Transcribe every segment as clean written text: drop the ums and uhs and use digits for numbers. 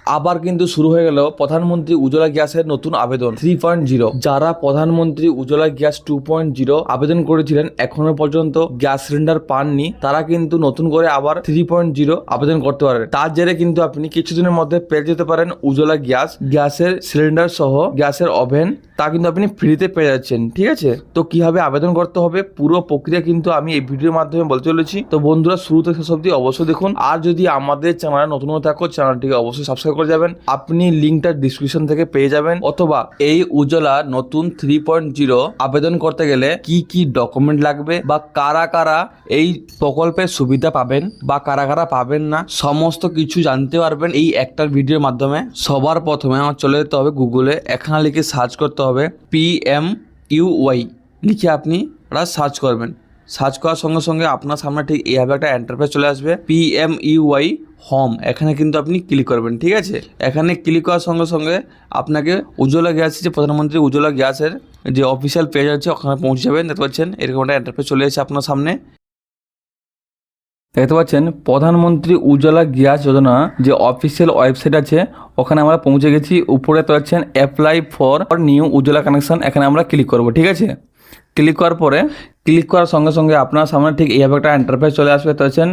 আবার কিন্তু শুরু হয়ে গেল প্রধানমন্ত্রী উজ্জ্বলা গ্যাসের নতুন আবেদন 3.0। যারা প্রধানমন্ত্রী উজ্জ্বলা গ্যাস 2.0 আবেদন করেছিলেন এখনো পর্যন্ত গ্যাস সিলিন্ডার পাননি, তারা কিন্তু নতুন করে আবার 3.0 আবেদন করতে পারেন। তার জেরে কিন্তু আপনি কিছুদিনের মধ্যে পেয়ে যেতে পারেন উজ্জ্বলা গ্যাসের সিলিন্ডার সহ গ্যাসের ওভেন, তা কিন্তু আপনি ফ্রিতে পেয়ে যাচ্ছেন। ঠিক আছে, তো কিভাবে আবেদন করতে হবে পুরো প্রক্রিয়া কিন্তু আমি এই ভিডিওর মাধ্যমে বলতে চলেছি। তো বন্ধুরা শুরু থেকে শেষ অবধি অবশ্যই দেখুন। আর যদি আমাদের চ্যানেলে নতুন হয়ে থাকো চ্যানেলটিকে অবশ্যই সাবস্ক্রাইব করে যাবেন। আপনি লিঙ্কটা ডিসক্রিপশন থেকে পেয়ে যাবেন। অথবা এই উজ্জ্বলা নতুন 3.0 আবেদন করতে গেলে কি কি ডকুমেন্ট লাগবে বা কারা কারা এই প্রকল্পের সুবিধা পাবেন বা কারা কারা পাবেন না, সমস্ত কিছু জানতে পারবেন এই একটার ভিডিওর মাধ্যমে। সবার প্রথমে আমার চলে যেতে হবে গুগলে, এখানে লিখে সার্চ করতে হবে PMUY লিখে আপনি সার্চ করবেন। সার্চ করার সঙ্গে সঙ্গে আপনার সামনে ঠিক এইভাবে একটা ইন্টারফেস চলে আসবে, PMUY হোম। এখানে কিন্তু আপনি ক্লিক করবেন। ঠিক আছে, এখানে ক্লিক করার সঙ্গে সঙ্গে আপনাকে উজ্জ্বলা গ্যাস যে প্রধানমন্ত্রী উজ্জ্বলা গ্যাসের যে অফিসিয়াল পেজ আছে ওখানে পৌঁছে যাবেন। দেখতে পাচ্ছেন এরকম একটা ইন্টারফেস চলে এসেছে আপনার সামনে। দেখতে পাচ্ছেন প্রধানমন্ত্রী উজ্জ্বলা গ্যাস যোজনা যে অফিসিয়াল ওয়েবসাইট আছে ওখানে আমরা পৌঁছে গেছি। উপরে দেখতে পাচ্ছেন apply for new Ujjwala connection, এখানে আমরা ক্লিক করব। ঠিক আছে, ক্লিক করার পরে ক্লিক করার সঙ্গে সঙ্গে আপনার সামনে ঠিক এইভাবে একটা ইন্টারফেস চলে আসবে। দেখতে পাচ্ছেন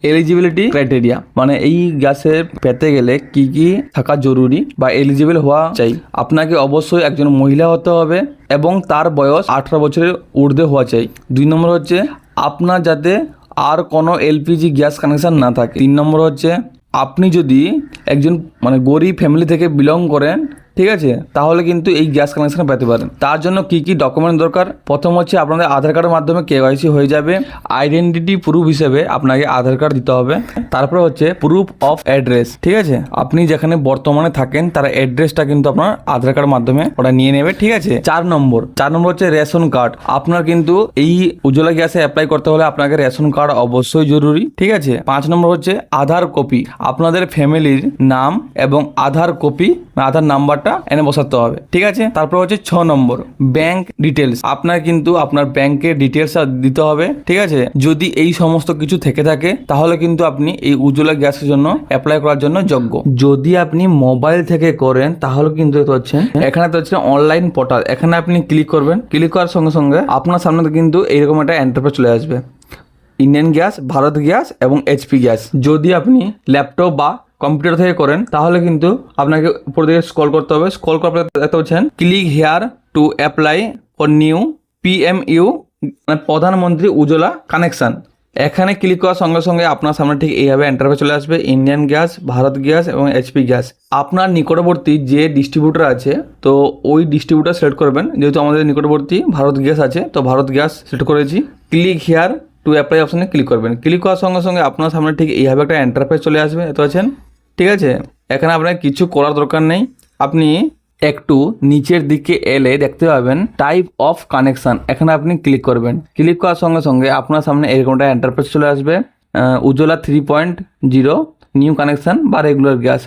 এলিজিবিলিটি ক্রাইটেরিয়া, মানে এই গ্যাসের পেতে গেলে কি কি থাকা জরুরি বা এলিজিবল হওয়া চাই। আপনাকে অবশ্যই একজন মহিলা হতে হবে এবং তার বয়স 18 বছরের ঊর্ধ্বে হওয়া চাই। 2 নম্বর হচ্ছে আপনার যাতে আর কোনো এলপিজি গ্যাস কানেকশন না থাকে। 3 নম্বর হচ্ছে আপনি যদি একজন গরিব ফ্যামিলি থেকে বিলং করেন, ঠিক আছে, তাহলে কিন্তু এই গ্যাস কানেকশন পেতে পারেন। তার জন্য কি কি ডকুমেন্ট দরকার? প্রথম হচ্ছে আপনাদের আধার কার্ডের মাধ্যমে KYC হয়ে যাবে। আইডেন্টিটি প্রুফ হিসেবে আপনাকে আধার কার্ড দিতে হবে। তারপরে হচ্ছে প্রুফ অফ অ্যাড্রেস। ঠিক আছে, আপনি যেখানে বর্তমানে থাকেন তার অ্যাড্রেসটা কিন্তু আপনার আধার কার্ডের মাধ্যমে ওটা নিয়ে নেবে। ঠিক আছে, 4 নম্বর হচ্ছে রেশন কার্ড। আপনার কিন্তু এই উজ্জ্বলা গ্যাসে অ্যাপ্লাই করতে হলে আপনাকে রেশন কার্ড অবশ্যই জরুরি। ঠিক আছে, 5 নম্বর হচ্ছে আধার কপি। আপনাদের ফ্যামিলির নাম এবং আধার কপি, আধার নাম্বারটা এনে বসাতে হবে। ঠিক আছে, তারপর হচ্ছে 6 নম্বর ব্যাংক ডিটেলস। আপনার কিন্তু আপনার ব্যাংকের ডিটেলস দিতে হবে। ঠিক আছে, যদি এই সমস্ত কিছু থেকে থাকে তাহলে কিন্তু আপনি এই উজ্জ্বলা গ্যাসের জন্য অ্যাপ্লাই করার জন্য যোগ্য। যদি আপনি মোবাইল থেকে করেন তাহলে কিন্তু এখানে তো হচ্ছে অনলাইন পোর্টাল, এখানে আপনি ক্লিক করবেন। ক্লিক করার সঙ্গে সঙ্গে আপনার সামনে কিন্তু এইরকম একটা ইন্টারফেস চলে আসবে, ইন্ডিয়ান গ্যাস, ভারত গ্যাস এবং HP গ্যাস। যদি আপনি ল্যাপটপ বা কম্পিউটার থেকে করেন তাহলে কিন্তু আপনাকে উপর দিকে স্ক্রল করতে হবে। স্ক্রল করার পরে দেখতে পাচ্ছেন click here to apply for new PMU প্রধানমন্ত্রী উজ্জ্বলা কানেকশন। এখানে ক্লিক করার সঙ্গে সঙ্গে আপনার সামনে ঠিক এইভাবে ইন্টারফেস চলে আসবে, ইন্ডিয়ান গ্যাস, ভারত গ্যাস এবং HP গ্যাস। আপনার নিকটবর্তী যে ডিস্ট্রিবিউটার আছে তো ওই ডিস্ট্রিবিউটার সিলেক্ট করবেন। যেহেতু আমাদের নিকটবর্তী ভারত গ্যাস আছে তো ভারত গ্যাস সিলেক্ট করেছি। ক্লিক হেয়ার টু অ্যাপ্লাই অপশনে ক্লিক করবেন। ক্লিক করার সঙ্গে সঙ্গে আপনার সামনে ঠিক এইভাবে একটা ইন্টারফেস চলে আসবে। দেখতে পাচ্ছেন, ঠিক আছে, এখানে আপনার কিছু করার দরকার নেই। আপনি একটু নিচের দিকে এলে দেখতে পাবেন টাইপ অফ কানেকশন, এখানে আপনি ক্লিক করবেন। ক্লিক করার সঙ্গে সঙ্গে আপনার সামনে এরকম একটা ইন্টারফেস চলে আসবে, উজ্জ্বলা 3.0 নিউ কানেকশন বা রেগুলার গ্যাস।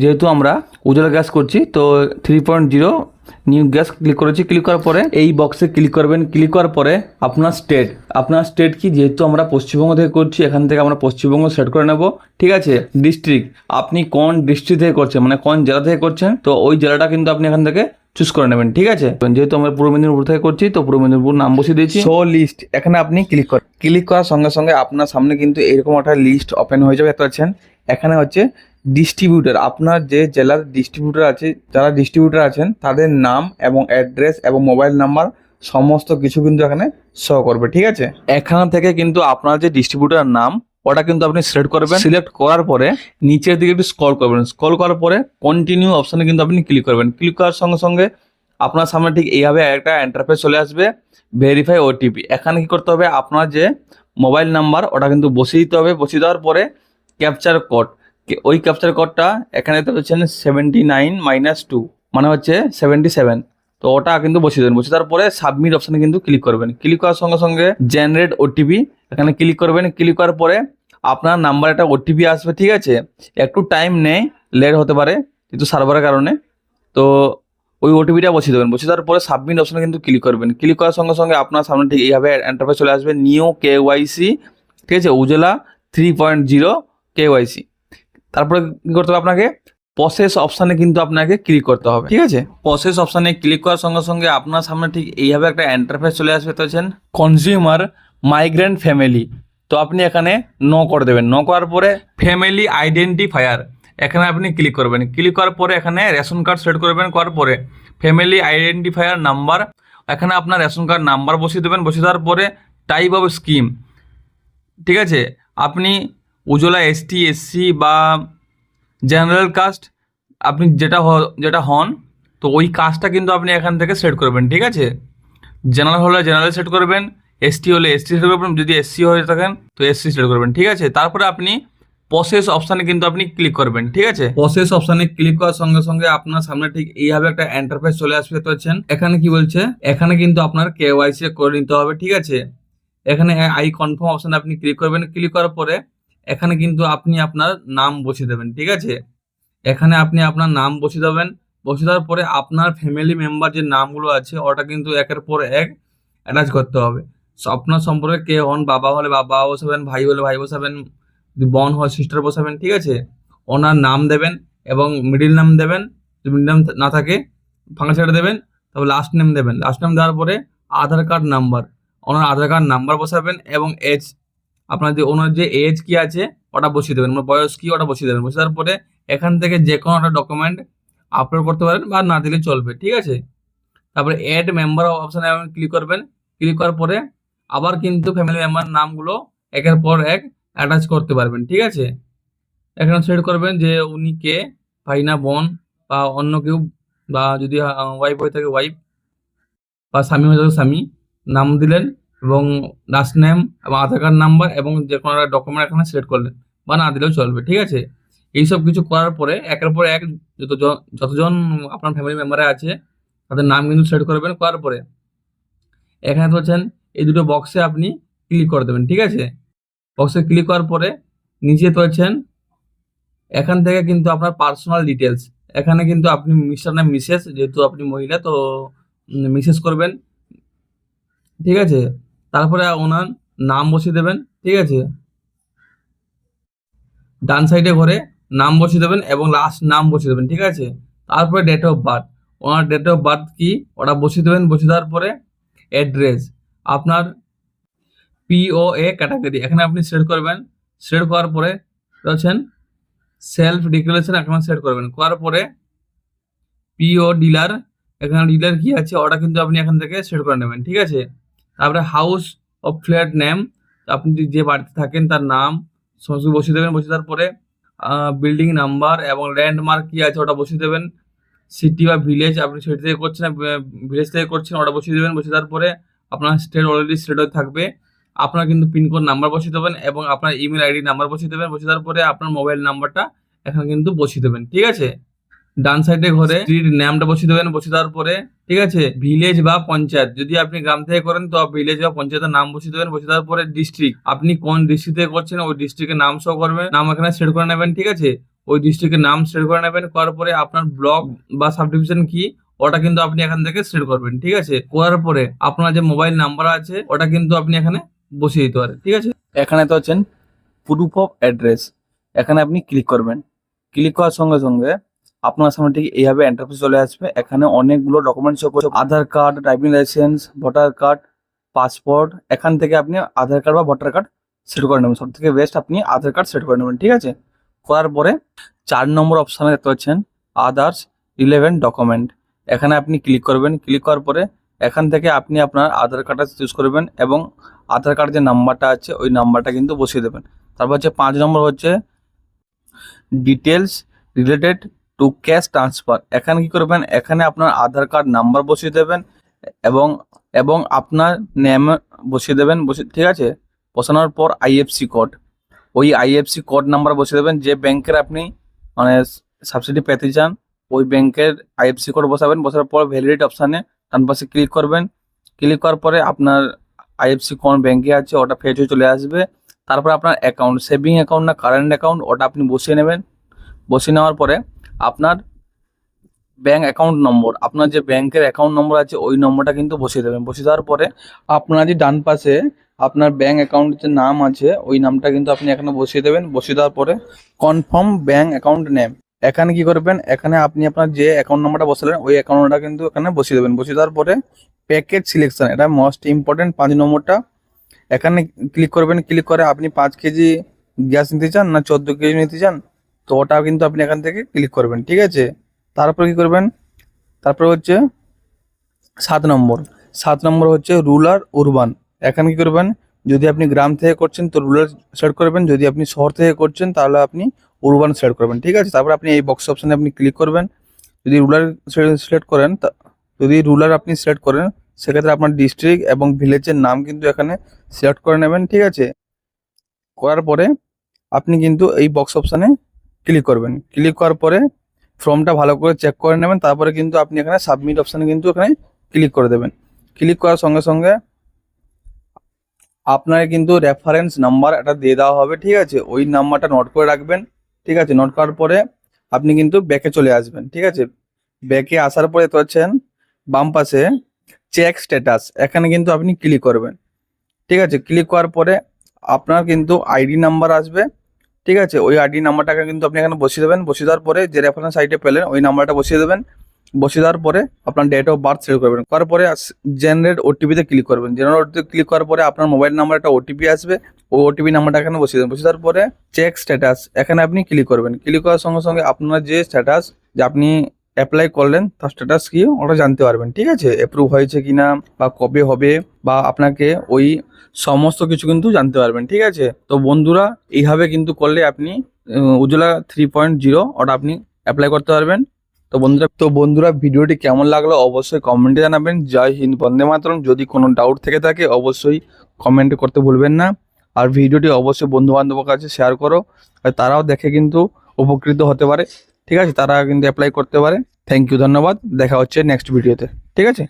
যেহেতু আমরা উজ্জ্বলা গ্যাস করছি তো 3.0 নিউ গ্যাস ক্লিক করেছি। ক্লিক করার পরে এই বক্সে ক্লিক করবেন। ক্লিক করার পরে আপনার স্টেট কি, যেহেতু আমরা পশ্চিমবঙ্গ থেকে করছি এখান থেকে আমরা পশ্চিমবঙ্গ সেট করে নেব। ঠিক আছে, ডিস্ট্রিক্ট, আপনি কোন ডিস্ট্রিক্ট থেকে করছেন কোন জেলা থেকে করছেন তো ওই জেলাটা কিন্তু আপনি এখান থেকে চুজ করে নেবেন। ঠিক আছে, যেহেতু আমরা পূর্ব মেদিনীপুর থেকে করছি তো পূর্ব মেদিনীপুর নাম বসিয়ে দিয়েছি। শো লিস্ট, এখানে আপনি ক্লিক করেন। ক্লিক করার সঙ্গে সঙ্গে আপনার সামনে কিন্তু এরকম একটা লিস্ট ওপেন হয়ে যাবে। দেখতে পাচ্ছেন এখানে হচ্ছে ডিস্ট্রিবিউটার, আপনার যে জেলার ডিস্ট্রিবিউটার আছে, যারা ডিস্ট্রিবিউটার আছেন তাদের নাম এবং অ্যাড্রেস এবং মোবাইল নাম্বার সমস্ত কিছু কিন্তু এখানে শো করবে। ঠিক আছে, এখান থেকে কিন্তু আপনার যে ডিস্ট্রিবিউটার নাম ওটা কিন্তু আপনি সিলেক্ট করবেন। সিলেক্ট করার পরে নিচের দিকে একটু স্ক্রল করবেন। স্ক্রল করার পরে কন্টিনিউ অপশনে কিন্তু আপনি ক্লিক করবেন। ক্লিক করার সঙ্গে সঙ্গে আপনার সামনে ঠিক এইভাবে একটা ইন্টারফেস চলে আসবে, ভেরিফাই OTP। এখানে কি করতে হবে, আপনার যে মোবাইল নাম্বার ওটা কিন্তু বসিয়ে দিতে হবে। বসিয়ে দেওয়ার পরে ক্যাপচার কোড, ওই ক্যাপচার কোডটা এখানে দেখতে পাচ্ছেন 79-2 মানে হচ্ছে 77, তো ওটা কিন্তু বসিয়ে দেবেন। বসিয়ে দেওয়ার পরে সাবমিট অপশানে কিন্তু ক্লিক করবেন। ক্লিক করার সঙ্গে সঙ্গে জেনারেট OTP, এখানে ক্লিক করবেন। ক্লিক করার পরে আপনার নাম্বার একটা OTP আসবে। ঠিক আছে, একটু টাইম নেয়, লেট হতে পারে কিন্তু সার্ভারের কারণে, তো ওই OTPটা বসিয়ে দেবেন। বসিয়ে দেওয়ার পরে সাবমিট অপশানে কিন্তু ক্লিক করবেন। ক্লিক করার সঙ্গে সঙ্গে আপনার সামনে ঠিক এইভাবে ইন্টারফেস চলে আসবে, নিউ KYC। ঠিক আছে, উজ্জ্বলা 3.0 KYC। তারপরে কি করতে হবে আপনাকে, প্রসেস অপশানে কিন্তু আপনাকে ক্লিক করতে হবে, ঠিক আছে। প্রসেস অপশানে ক্লিক করার সঙ্গে সঙ্গে আপনার সামনে ঠিক এইভাবে একটা ইন্টারফেস চলে আসবে, তো হচ্ছেন কনজিউমার মাইগ্রেন্ট ফ্যামিলি। তো আপনি এখানে নো করে দেবেন। নো করার পরে ফ্যামিলি আইডেন্টিফায়ার, এখানে আপনি ক্লিক করবেন। ক্লিক করার পরে এখানে রেশন কার্ড সেট করবেন। করার পরে ফ্যামিলি আইডেন্টিফায়ার নাম্বার, এখানে আপনার রেশন কার্ড নাম্বার বসিয়ে দেবেন। বসিয়ে দেওয়ার পরে টাইপ অফ স্কিম, ঠিক আছে, আপনি উজ্জ্বলা এসটি এসসি বা জেনারেল কাস্ট, আপনি যেটা হন, তো ওই কাস্টটা কিন্তু আপনি এখান থেকে সেট করবেন, ঠিক আছে। জেনারেল হলে জেনারেল সেট করবেন, এসটি হলে এসটি সেট করবেন, যদি এসসি হয়ে থাকেন তো এসসি সেট করবেন, ঠিক আছে। তারপরে আপনি প্রসেস অপশানে কিন্তু আপনি ক্লিক করবেন, ঠিক আছে। প্রসেস অপশানে ক্লিক করার সঙ্গে সঙ্গে আপনার সামনে ঠিক এইভাবে একটা ইন্টারফেস চলে আসবে। তো হচ্ছেন এখানে কি বলছে, এখানে কিন্তু আপনার কেওয়াইসি করে নিতে হবে, ঠিক আছে। এখানে আই কনফার্ম অপশানে আপনি ক্লিক করবেন। ক্লিক করার পরে এখানে কিন্তু আপনি আপনার নাম বসিয়ে দেবেন, ঠিক আছে। এখানে আপনি আপনার নাম বসিয়ে দেবেন। বসিয়ে দেওয়ার পরে আপনার ফ্যামিলি মেম্বার যে নামগুলো আছে ওটা কিন্তু একের পর এক অ্যাটাচ করতে হবে। আপনার সম্পর্কে কে হন, বাবা হলে বাবা বসাবেন, ভাই হলে ভাই বসাবেন, যদি বোন হয় সিস্টার বসাবেন, ঠিক আছে। ওনার নাম দেবেন এবং মিডিল নাম দেবেন, যদি মিডিল নাম না থাকে ফাঁকা ছেড়ে দেবেন। তারপর লাস্ট নেম দেবেন। লাস্ট নেম দেওয়ার পরে আধার কার্ড নাম্বার, ওনার আধার কার্ড নাম্বার বসাবেন এবং এজ, আপনার যে ওনার যে এজ কি আছে ওটা বসিয়ে দেবেন, মানে বয়স কি ওটা বসিয়ে দেবেন। বসিয়ে দেওয়ার পরে এখান থেকে যে কোনো একটা ডকুমেন্ট আপলোড করতে পারেন বা না দিলে চলবে, ঠিক আছে। তারপরে অ্যাড মেম্বার অপশানে ক্লিক করবেন। ক্লিক করার পরে আবার কিন্তু ফ্যামিলি মেম্বার নামগুলো একের পর এক অ্যাটাচ করতে পারবেন, ঠিক আছে। এখানে সিলেক্ট করবেন যে উনি কে, ভাই না বোন বা অন্য কেউ, বা যদি ওয়াইফ হয়ে থাকে ওয়াইফ, বা স্বামী হয়ে থাকে স্বামী, নাম দিলেন এবং লাস্ট নেম এবং আধার কার্ড নাম্বার এবং যে কোনো একটা ডকুমেন্ট এখানে সিলেক্ট করলেন, বা না দিলেও চলবে, ঠিক আছে। এইসব কিছু করার পরে একের পর এক যতজন আপনার ফ্যামিলি মেম্বারে আছে তাদের নাম কিন্তু সিলেক্ট করবেন। করার পরে এখানে তো হচ্ছেন এই দুটো বক্সে আপনি ক্লিক করে দেবেন, ঠিক আছে। বক্সে ক্লিক করার পরে নিচে তো হচ্ছেন এখান থেকে কিন্তু আপনার পার্সোনাল ডিটেলস, এখানে কিন্তু আপনি মিস্টার না মিসেস, যেহেতু আপনি মহিলা তো মিসেস করবেন, ঠিক আছে। তারপরে ওনার নাম বসিয়ে দেবেন, ঠিক আছে। ডান সাইডে ঘরে নাম বসিয়ে দেবেন এবং লাস্ট নাম বসিয়ে দেবেন, ঠিক আছে। তারপরে ডেট অফ বার্থ, ওনার ডেট অফ বার্থ কি ওটা বসিয়ে দেবেন। বসিয়ে দেওয়ার পরে অ্যাড্রেস, আপনার পিওএ ক্যাটাগরি এখানে আপনি সিলেক্ট করবেন। সিলেক্ট করার পরে হচ্ছেন সেলফ ডিক্লারেশন এখানে সিলেক্ট করবেন। করার পরে পিও ডিলার, এখানে ডিলার কি আছে ওটা কিন্তু আপনি এখান থেকে সিলেক্ট করে নেবেন, ঠিক আছে। তারপরে হাউস অফ ফ্ল্যাট নেম, আপনি যে বাড়িতে থাকেন তার নাম সমস্ত বসিয়ে দেবেন। বসিয়ে দেওয়ার পরে বিল্ডিং নাম্বার এবং ল্যান্ডমার্ক কি আছে ওটা বসিয়ে দেবেন। সিটি বা ভিলেজ, আপনি সিটি থেকে করছেন ভিলেজ থেকে করছেন ওটা বসিয়ে দেবেন। বসিয়ে দেওয়ার পরে আপনার স্টেট অলরেডি স্টেট থাকবে, আপনার কিন্তু পিনকোড নাম্বার বসিয়ে দেবেন এবং আপনার ইমেল আইডি নাম্বার বসিয়ে দেবেন। বসিয়ে দেওয়ার পরে আপনার মোবাইল নাম্বারটা এখানে কিন্তু বসিয়ে দেবেন, ঠিক আছে। ডান সাইডে ঘরে স্ট্রিট নামটা বসিয়ে দেবেন। বসিয়ে দেওয়ার পরে ঠিক আছে, ভিলেজ বা পঞ্চায়েত, যদি আপনি গ্রাম থেকে করেন তো ভিলেজ বা পঞ্চায়েতের নাম বসিয়ে দেবেন। বসিয়ে দেওয়ার পরে ডিস্ট্রিক্ট, আপনি কোন ডিস্ট্রিক্ট থেকে করছেন ওই ডিস্ট্রিক্টের নাম শো করবে, নাম এখানে সেট করে নেবেন, ঠিক আছে। ওই ডিস্ট্রিক্টের নাম সেট করে নেবেন। করার পরে আপনার ব্লক বা সাব ডিভিশন কি ওটা কিন্তু আপনি এখান থেকে সেট করবেন, ঠিক আছে। করার পরে আপনার যে মোবাইল নাম্বার আছে ওটা কিন্তু আপনি এখানে বসিয়ে দিতে পারেন, ঠিক আছে। এখানে তো হচ্ছেন প্রুফ অফ অ্যাড্রেস, এখানে আপনি ক্লিক করবেন। ক্লিক করার সঙ্গে সঙ্গে আপনার সামনে ঠিক এইভাবে ইন্টারফেস চলে আসবে। এখানে অনেকগুলো documents, Aadhaar card, driving licence, voter card, passport. এখান থেকে আপনি আধার কার্ড বা ভোটার কার্ড সেট করে নেবেন। সব থেকে বেস্ট আপনি আধার কার্ড সেট করে নেবেন, ঠিক আছে। করার পরে 4 নম্বর অপশানে দেখতে পাচ্ছেন আদার্স রিলেভেন্ট ডকুমেন্ট, এখানে আপনি ক্লিক করবেন। ক্লিক করার পরে এখান থেকে আপনি আপনার আধার কার্ডটা চুজ করবেন এবং আধার কার্ড যে নাম্বারটা আছে ওই নাম্বারটা কিন্তু বসিয়ে দেবেন। তারপর হচ্ছে 5 নম্বর হচ্ছে details related to cash transfer, এখানে কি করবেন, এখানে আপনার আধার কার্ড নাম্বার বসিয়ে দেবেন এবং এবং আপনার নেম বসিয়ে দেবেন, ঠিক আছে। বসানোর পর আইএফসি কোড, ওই আইএফসি কোড নাম্বার বসিয়ে দেবেন। যে ব্যাংকের আপনি মানে সাবসিডি পেতে চান ওই ব্যাংকের আইএফসি কোড বসাবেন। বসার পর ভ্যালিডিট অপশানে ডান পাশে ক্লিক করবেন। ক্লিক করার পরে আপনার আইএফসি কোন ব্যাংকে আছে ওটা ফেচ হয়ে চলে আসবে। তারপর আপনার অ্যাকাউন্ট, সেভিং অ্যাকাউন্ট না কারেন্ট অ্যাকাউন্ট, ওটা আপনি বসিয়ে নেবেন। বসিয়ে নেওয়ার পরে আপনার ব্যাংক অ্যাকাউন্ট নম্বর, আপনার যে ব্যাংকের অ্যাকাউন্ট নম্বর আছে ওই নম্বরটা কিন্তু বসিয়ে দেবেন। বসিয়ে দেওয়ার পরে আপনার যে ডান পাশে আপনার ব্যাঙ্ক অ্যাকাউন্টের যে নাম আছে ওই নামটা কিন্তু আপনি এখানে বসিয়ে দেবেন। বসিয়ে দেওয়ার পরে কনফার্ম ব্যাঙ্ক অ্যাকাউন্ট নেম, এখানে কি করবেন, এখানে আপনি আপনার যে অ্যাকাউন্ট নাম্বারটা বসালেন ওই অ্যাকাউন্টটা কিন্তু এখানে বসিয়ে দেবেন। বসিয়ে দেওয়ার পরে প্যাকেজ সিলেকশন, এটা মোস্ট ইম্পর্টেন্ট 5 নম্বরটা, এখানে ক্লিক করবেন। ক্লিক করে আপনি 5 কেজি গ্যাস নিতে চান না 14 কেজি নিতে চান, তো ওটা কিন্তু আপনি এখান থেকে ক্লিক করবেন, ঠিক আছে। তারপর কি করবেন, তারপর হচ্ছে 7 নম্বর হচ্ছে রুরাল উরবান, এখানে কি করবেন, যদি আপনি গ্রাম থেকে করছেন তো রুরাল সিলেক্ট করবেন, যদি আপনি শহর থেকে করছেন তাহলে আপনি উরবান সিলেক্ট করবেন, ঠিক আছে। তারপর আপনি এই বক্স অপশানে আপনি ক্লিক করবেন। যদি রুরাল সিলেক্ট করেন যদি রুরাল আপনি সিলেক্ট করেন সেক্ষেত্রে আপনার ডিস্ট্রিক্ট এবং ভিলেজের নাম কিন্তু এখানে সিলেক্ট করে নেবেন, ঠিক আছে। করার পরে আপনি কিন্তু এই বক্স অপশানে ক্লিক করবেন। ক্লিক করার পরে ফর্মটা ভালো করে চেক করে নেবেন। তারপরে কিন্তু আপনি এখানে সাবমিট অপশানে কিন্তু এখানে ক্লিক করে দেবেন। ক্লিক করার সঙ্গে সঙ্গে আপনাকে কিন্তু রেফারেন্স নাম্বার এটা দিয়ে দেওয়া হবে, ঠিক আছে। ওই নাম্বারটা নোট করে রাখবেন, ঠিক আছে। নোট করার পরে আপনি কিন্তু ব্যাকে চলে আসবেন, ঠিক আছে। ব্যাকে আসার পরে তো হচ্ছেন বাম পাশে চেক স্ট্যাটাস, এখানে কিন্তু আপনি ক্লিক করবেন, ঠিক আছে। ক্লিক করার পরে আপনার কিন্তু আইডি নাম্বার আসবে, ঠিক আছে। ওই আইডি নাম্বারটাকে কিন্তু আপনি এখানে বসিয়ে দেবেন। বসিয়ে দেওয়ার পরে যে রেফারেন্স আইডি পেলেন ওই নাম্বারটা বসিয়ে দেবেন। বসিয়ে দেওয়ার পরে আপনার ডেট অফ বার্থ সিলেক্ট করবেন। করার পরে জেনারেট ওটিপিতে ক্লিক করবেন। জেনারেট ওটিপিতে ক্লিক করার পরে আপনার মোবাইল নাম্বার একটা ওটিপি আসবে, ওই ওটিপি নাম্বারটা এখানে বসিয়ে দেবেন। বসিয়ে দেওয়ার পরে চেক স্ট্যাটাস, এখানে আপনি ক্লিক করবেন। ক্লিক করার সঙ্গে সঙ্গে আপনার যে স্ট্যাটাস, যে আপনি অ্যাপ্লাই করলেন তার স্ট্যাটাস কি ওটা জানতে পারবেন, ঠিক আছে। অ্যাপ্রুভ হয়েছে কিনা বা কবে হবে বা আপনাকে ওই সমস্ত কিছু কিন্তু জানতে পারবেন, ঠিক আছে। তো বন্ধুরা এইভাবে কিন্তু করলে আপনি উজ্জ্বলা 3.0 ওটা আপনি অ্যাপ্লাই করতে পারবেন। তো বন্ধুরা ভিডিওটি কেমন লাগলো অবশ্যই কমেন্টে জানাবেন। জয় হিন্দ, বন্দে মাতরম। যদি কোনো ডাউট থেকে থাকে অবশ্যই কমেন্ট করতে ভুলবেন না। আর ভিডিওটি অবশ্যই বন্ধু বান্ধবের কাছে শেয়ার করো, আর তারাও দেখে কিন্তু উপকৃত হতে পারে, ঠিক আছে। তারা কিন্তু অ্যাপ্লাই করতে পারে। থ্যাংক ইউ, ধন্যবাদ। দেখা হচ্ছে নেক্সট ভিডিওতে, ঠিক আছে।